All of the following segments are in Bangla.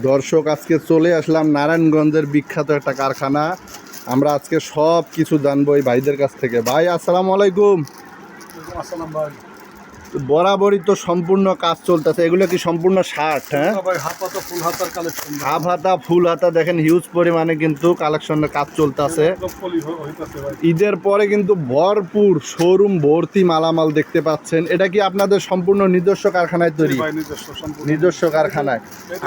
দর্শক, আজকে চলে আসলাম নারায়ণগঞ্জের বিখ্যাত একটা কারখানা। আমরা আজকে সব কিছু জানবো এই ভাইদের কাছ থেকে। ভাই আসসালামু আলাইকুম। আসসালাম ভাই। বরাবরই তো সম্পূর্ণ কাজ চলতেছে, এগুলো কি সম্পূর্ণ শার্ট? হ্যাঁ ভাই হাফ হাতা ফুল হাতার কালেকশন, হাফ হাতা ফুল হাতা দেখেন, হিউজ পরিমাণে কিন্তু কালেকশনের কাজ চলতেছে। ঈদের পরে কিন্তু ভরপুর শোরুম ভর্তি মালামাল দেখতে পাচ্ছেন। এটা কি আপনাদের সম্পূর্ণ নিজস্ব কারখানায় তৈরি? নিজস্ব কারখানায়।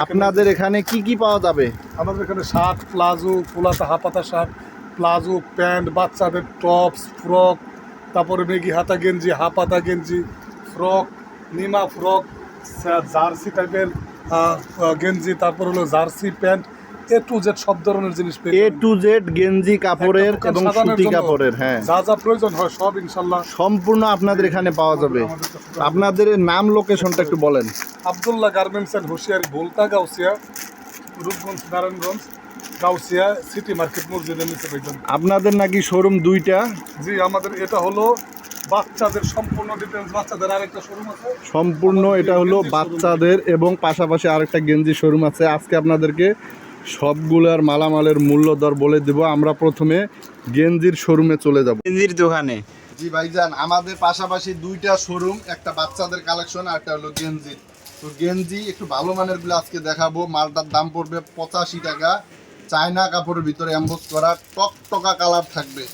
আপনাদের এখানে কি কি পাওয়া যাবে? আমাদের এখানে শার্ট, প্লাজো, ফুল হাতা, হাফ হাতা শার্ট, প্লাজো, প্যান্ট, বাচ্চাদের টপস, ফ্রক, তারপরে মেগি হাতা গেঞ্জি, হাফ হাতা গেঞ্জি, ফ্রক, নিমা ফ্রক, জার্সি টাইপের গেঞ্জি, তারপর হলো jersey pant, A to Z সব ধরনের জিনিস এ টু জেড গেঞ্জি কাপড়ের এবং সুতি কাপড়ের, হ্যাঁ যা যা প্রয়োজন হয় সব ইনশাল্লাহ সম্পূর্ণ আপনাদের এখানে পাওয়া যাবে। আপনাদের নাম, লোকেশনটা একটু বলেন। আব্দুল্লাহ গার্মেন্টস অ্যান্ড হুশিয়ার, ভোলতা, গাউসিয়া, রূপগঞ্জ, নারায়ণগঞ্জ, গাউসিয়া সিটি মার্কেট মসজিদের নিচে ভাইজান। আপনাদের নাকি শোরুম দুইটা? জি, আমাদের এটা হলো বাচ্চাদের সম্পূর্ণ ডিটেলস, বাচ্চাদের আরেকটা শোরুম আছে সম্পূর্ণ, এটা হলো বাচ্চাদের এবং পাশাপাশি আরেকটা গেঞ্জি শোরুম আছে। আজকে আপনাদেরকে সবগুলোর মালামালের মূল্য দর বলে দেব। আমরা প্রথমে গেঞ্জির শোরুমে চলে যাব, গেঞ্জির দোকানে। জি ভাইজান, আমাদের পাশাপাশি দুইটা শোরুম, একটা বাচ্চাদের কালেকশন আর একটা হলো গেঞ্জির। তো গেঞ্জি একটু ভালো মানের গুলো আজকে দেখাবো। মালটার দাম পড়বে 85 টাকা। চায়না কাপড়ের ভিতরে এমবোস করা টকটকা কালার থাকবে।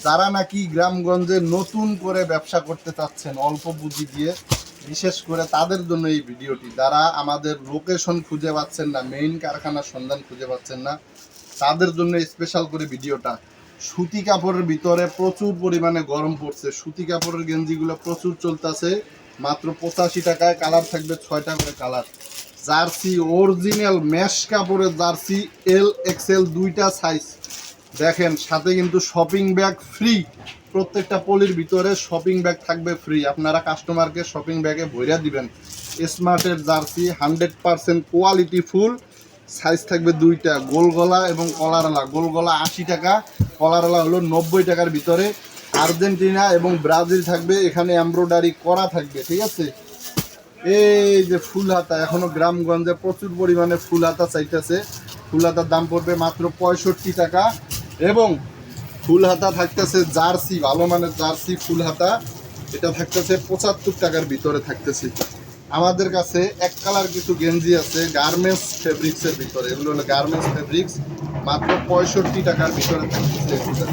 যারা নাকি গ্রামগঞ্জে নতুন করে ব্যবসা করতে চাচ্ছেন অল্প পুঁজি দিয়ে, বিশেষ করে তাদের জন্য এই ভিডিওটি। যারা আমাদের লোকেশন খুঁজে পাচ্ছেন না, মেইন কারখানার সন্ধান খুঁজে পাচ্ছেন না, তাদের জন্য স্পেশাল করে ভিডিওটা। সুতি কাপড়ের ভিতরে প্রচুর পরিমাণে গরম পড়ছে। সুতি কাপড়ের গেঞ্জিগুলো প্রচুর চলতেছে মাত্র 85 টাকায়। কালার থাকবে 6টা করে কালার। জার্সি অরিজিনাল ম্যাশ কাপড়ের জার্সি, এল এক্সেল দুইটা সাইজ দেখেন। সাথে কিন্তু শপিং ব্যাগ ফ্রি। প্রত্যেকটা পলির ভিতরে শপিং ব্যাগ থাকবে ফ্রি। আপনারা কাস্টমারকে শপিং ব্যাগে ভরিয়া দিবেন। স্মার্টের জার্সি 100% কোয়ালিটি ফুল। সাইজ থাকবে দুইটা, গোল গলা এবং কলারওয়ালা। গোল গলা 80 টাকা, কলারওয়ালা হলো 90 টাকার ভিতরে। আর্জেন্টিনা এবং ব্রাজিল থাকবে, এখানে এমব্রয়ডারি করা থাকবে, ঠিক আছে। এই যে ফুল হাতা, এখনো গ্রামগঞ্জে প্রচুর পরিমাণে ফুল হাতা চাইতেছে। ফুল হাতার দাম পড়বে মাত্র 65 টাকা। এবং ফুল হাতা থাকতেছে জার্সি, ভালো মানের জার্সি ফুল হাতা, এটা থাকতেছে 75 টাকার ভিতরে থাকতেছে। আমাদের কাছে এক কালার কিছু গেঞ্জি আছে গার্মেন্টস ফেব্রিক্সের ভিতরে, এগুলো হলো গার্মেন্টস ফেব্রিক্স, মাত্র 65 টাকার ভিতরে থাকতেছে।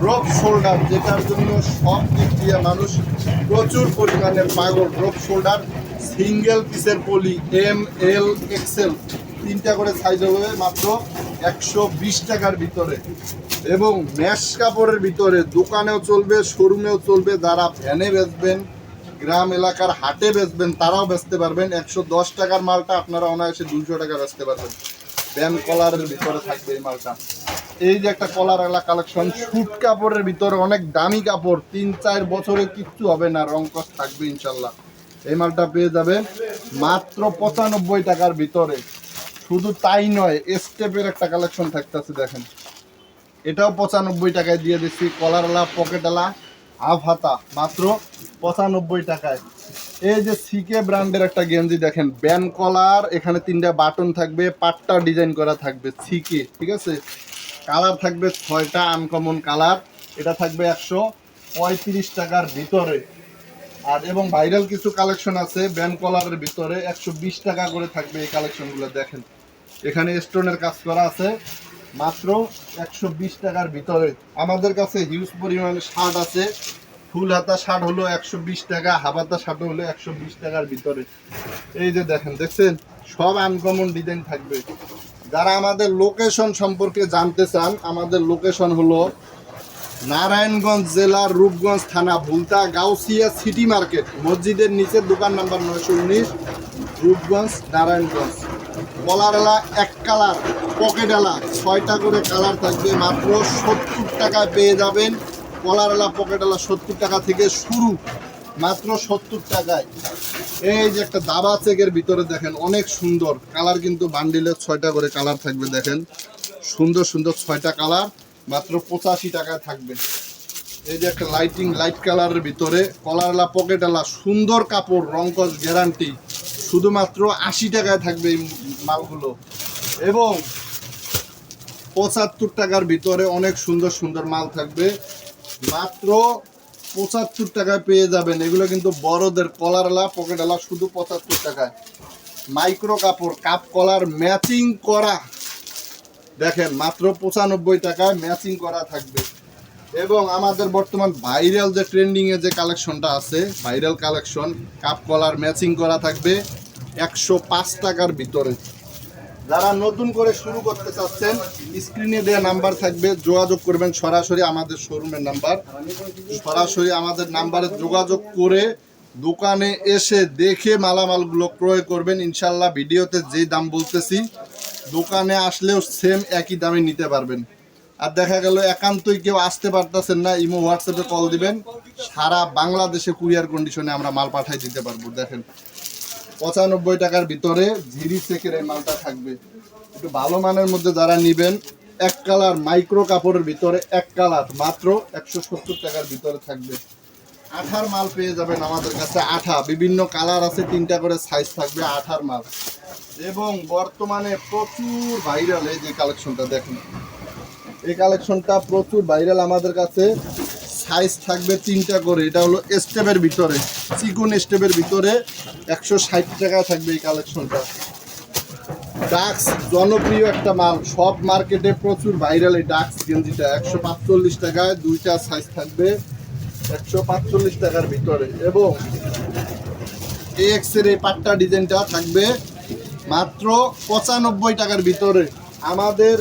ড্রপ শোল্ডার, যেটার জন্য সব দিক দিয়ে মানুষ প্রচুর পরিমাণে পাগল। ড্রপ শোল্ডার সিঙ্গেল পিসের পলি, এম এল এক্সেল, 3টা করে সাইজ হবে, মাত্র 120 টাকার ভিতরে। এবং ম্যাশ কাপড়ের ভিতরে দোকানেও চলবে, শোরুমেও চলবে। যারা ভ্যানে বেচবেন, গ্রাম এলাকার হাটে বেচবেন, তারাও বেচতে পারবেন। 110 টাকার মালটা আপনারা অনায়াসে 200 টাকা বেচতে পারবেন। ব্যান কলারের ভিতরে থাকবে এই মালটা। এই যে একটা কলার এলা কালেকশন, শুট কাপড়ের ভিতরে অনেক দামি কাপড়, 3-4 বছরে কিচ্ছু হবে না, রং কস থাকবে ইনশাল্লাহ। এই মালটা পেয়ে যাবেন মাত্র 95 টাকার ভিতরে। শুধু তাই নয়, স্টেপের একটা কালেকশন থাকতেছে দেখেন, এটাও 95 টাকায় দিয়ে দিচ্ছি। কলারওয়ালা পকেটওয়ালা হাফ হাতা মাত্র 95 টাকায়। এই যে সিকে ব্র্যান্ডের একটা গেঞ্জি দেখেন, ব্যান কলার, এখানে 3টা বাটন থাকবে, পাট্টা ডিজাইন করা থাকবে, সিকে, ঠিক আছে। কালার থাকবে 6টা আনকমন কালার। এটা থাকবে 135 টাকার ভিতরে। আর এবং ভাইরাল কিছু কালেকশন আছে ব্যান কলারের ভিতরে, 120 টাকা করে থাকবে এই কালেকশনগুলো দেখেন। এখানে স্টোনের কাজ করা আছে, মাত্র 120 টাকার ভিতরে। আমাদের কাছে হিউজ পরিমাণে শার্ট আছে। ফুল হাতা শার্ট হলো 120 টাকা, হাফ হাতা শার্ট হলো 120 টাকার ভিতরে। এই যে দেখেন, দেখছেন, সব আনকমন ডিজাইন থাকবে। যারা আমাদের লোকেশন সম্পর্কে জানতে চান, আমাদের লোকেশন হলো নারায়ণগঞ্জ জেলার রূপগঞ্জ থানা, ভুলতা, গাউসিয়া সিটি মার্কেট মসজিদের নিচের দোকান নাম্বার 919, রূপগঞ্জ, নারায়ণগঞ্জ। কলারওয়ালা এক কালার, পকেটওয়ালা 6টা করে কালার থাকবে, মাত্র 70 টাকায় পেয়ে যাবেন। কলারওয়ালা পকেটওয়ালা 70 টাকা থেকে শুরু, মাত্র 70 টাকায়। এই যে একটা দাবা চেকের ভিতরে দেখেন, অনেক সুন্দর কালার, কিন্তু বান্ডিলের 6টা করে কালার থাকবে দেখেন, সুন্দর সুন্দর 6টা কালার, মাত্র 85 টাকায় থাকবে। এই যে একটা লাইট কালারের ভিতরে কলারওয়ালা পকেটওয়ালা সুন্দর কাপড়, রংকস গ্যারান্টি, শুধুমাত্র 80 টাকায় থাকবে এই মালগুলো। এবং 75 টাকার ভিতরে অনেক সুন্দর সুন্দর মাল থাকবে, মাত্র 75 টাকায় পেয়ে যাবেন। এগুলো কিন্তু বড়দের কলারলা পকেটওয়ালা, শুধু 75 টাকায়। মাইক্রো কাপড় কাপ কলার ম্যাচিং করা, দেখেন মাত্র 95 টাকায় ম্যাচিং করা থাকবে। এবং আমাদের বর্তমান ভাইরাল যে ট্রেন্ডিং এ যে কালেকশনটা আছে, viral collection cup collar matching করা থাকবে 105 টাকার ভিতরে। যারা নতুন করে শুরু করতে চাচ্ছেন, স্ক্রিনে দেওয়া নাম্বার থাকবে, যোগাযোগ করবেন সরাসরি আমাদের শোরুমের নাম্বার, সরাসরি আমাদের নাম্বারে যোগাযোগ করে দোকানে এসে দেখে মালামালগুলো ক্রয় করবেন। ইনশাল্লাহ ভিডিওতে যেই দাম বলতেছি দোকানে আসলেও সেম একই দামে নিতে পারবেন। আর দেখা গেল একান্তই কেউ আসতে পারতেছেন না, ইমো হোয়াটসঅ্যাপে কল দিবেন, সারা বাংলাদেশে কুরিয়ার কন্ডিশনে আমরা মাল পাঠাই দিতে পারবো। দেখেন 95 টাকার ভিতরে ঝিরি সেকের এই মালটা থাকবে। একটু ভালো মানের মধ্যে যারা নিবেন, এক কালার মাইক্রো কাপড়ের ভিতরে এক কালার মাত্র 170 টাকার ভিতরে থাকবে। আঠার মাল পেয়ে যাবেন আমাদের কাছে, আঠা বিভিন্ন কালার আছে, 3টা করে সাইজ থাকবে আঠার মাল। এবং বর্তমানে প্রচুর ভাইরাল এই যে কালেকশনটা দেখুন, এই কালেকশনটা প্রচুর ভাইরাল আমাদের কাছে। সাইজ থাকবে 3টা করে, এটা হলো স্টেপের ভিতরে, চিকুন স্টেপের ভিতরে 160 টাকা থাকবে এই কালেকশনটা। ডাক্স জনপ্রিয় একটা মাল, সব মার্কেটে প্রচুর ভাইরাল এই ডাক্স গেঞ্জিটা 145 টাকায়, 2টা সাইজ থাকবে 145 টাকার ভিতরে। এবং এক্স এর এই পাট্টা ডিজাইনটা থাকবে মাত্র 95 টাকার ভিতরে। আমাদের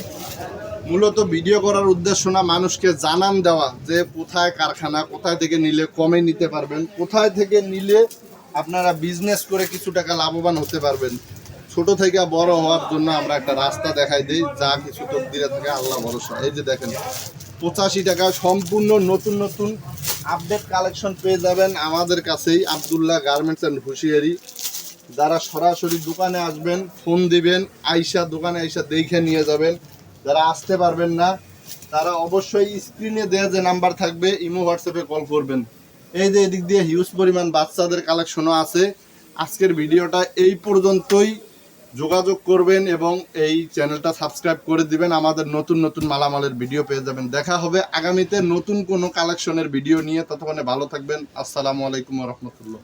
মূলত ভিডিও করার উদ্দেশ্য না, মানুষকে জানান দেওয়া যে কোথায় কারখানা, কোথায় থেকে নিলে কমে নিতে পারবেন, কোথায় থেকে নিলে আপনারা বিজনেস করে কিছু টাকা লাভবান হতে পারবেন। ছোট থেকে বড় হওয়ার জন্য আমরা একটা রাস্তা দেখাই দিই, যা কিছু তকদিরে থাকে আল্লাহ ভরসা। এই যে দেখেন 85 টাকা সম্পূর্ণ নতুন নতুন আপডেট কালেকশন পেয়ে যাবেন আমাদের কাছেই, আব্দুল্লাহ গার্মেন্টস অ্যান্ড হুঁশিয়ারি। যারা সরাসরি দোকানে আসবেন ফোন দিবেন, আইসা দোকানে আইসা দেখে নিয়ে যাবেন। যারা আসতে পারবেন না তারা অবশ্যই স্ক্রিনে দেওয়া যে নাম্বার থাকবে ইমো হোয়াটসঅ্যাপে কল করবেন। এই যে এদিক দিয়ে হিউজ পরিমাণ বাচ্চাদের কালেকশনও আছে। আজকের ভিডিওটা এই পর্যন্তই, যোগাযোগ করবেন এবং এই চ্যানেলটা সাবস্ক্রাইব করে দিবেন, আমাদের নতুন নতুন মালামালের ভিডিও পেয়ে যাবেন। দেখা হবে আগামীতে নতুন কোনো কালেকশনের ভিডিও নিয়ে, ততক্ষণে ভালো থাকবেন। আসসালামু আলাইকুম ওয়া রাহমাতুল্লাহ।